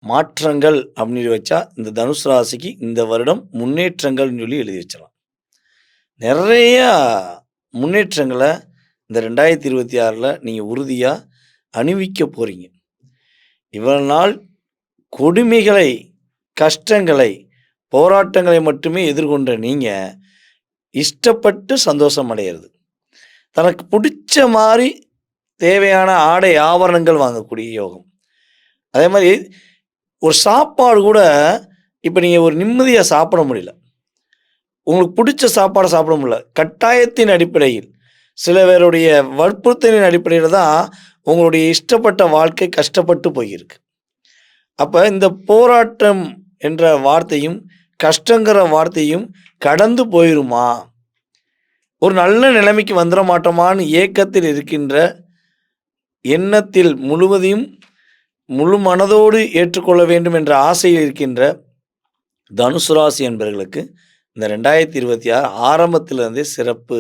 மாற்றங்கள் அப்படின்னு சொல்லி வச்சா, இந்த தனுசு ராசிக்கு இந்த வருடம் முன்னேற்றங்கள்னு சொல்லி எழுதி வச்சிடலாம். நிறையா முன்னேற்றங்கள இந்த 2026ல நீங்க உறுதியா அணிவிக்க போறீங்க. இவ்வளவு நாள் கொடுமைகளை, கஷ்டங்களை, போராட்டங்களை மட்டுமே எதிர்கொண்ட நீங்க, இஷ்டப்பட்டு சந்தோஷம் அடையறது. தனக்கு புடிச்ச மாரி தேவையான ஆடை, ஆபரணங்கள் வாங்கக்கூடிய யோகம். அதே மாரி ஒரு சாப்பாடு கூட இப்ப நீங்க ஒரு நிம்மதியா சாப்பிட முடியல. உங்களுக்கு புடிச்ச சாப்பாட சாப்பிட முடியல. கட்டாயத்தின் அடிப்படையில், சில பேருடைய வற்புறுத்தலின் அடிப்படையில தான் உங்களுடைய இஷ்டப்பட்ட வாழ்க்கை கஷ்டப்பட்டு போயிருக்கு. அப்ப இந்த போராட்டம் என்ற வார்த்தையும், கஷ்டங்கிற வார்த்தையும் கடந்து போயிருமா? ஒரு நல்ல நிலைமைக்கு வந்துர மாட்டோமான்னு ஏக்கத்தில் இருக்கின்ற, எண்ணத்தில் முழுவதையும் முழு மனதோடு ஏற்றுக்கொள்ள வேண்டும் என்ற ஆசையில் இருக்கின்ற தனுசு ராசி என்பவர்களுக்கு இந்த 2026 ஆரம்பத்திலிருந்தே சிறப்பு.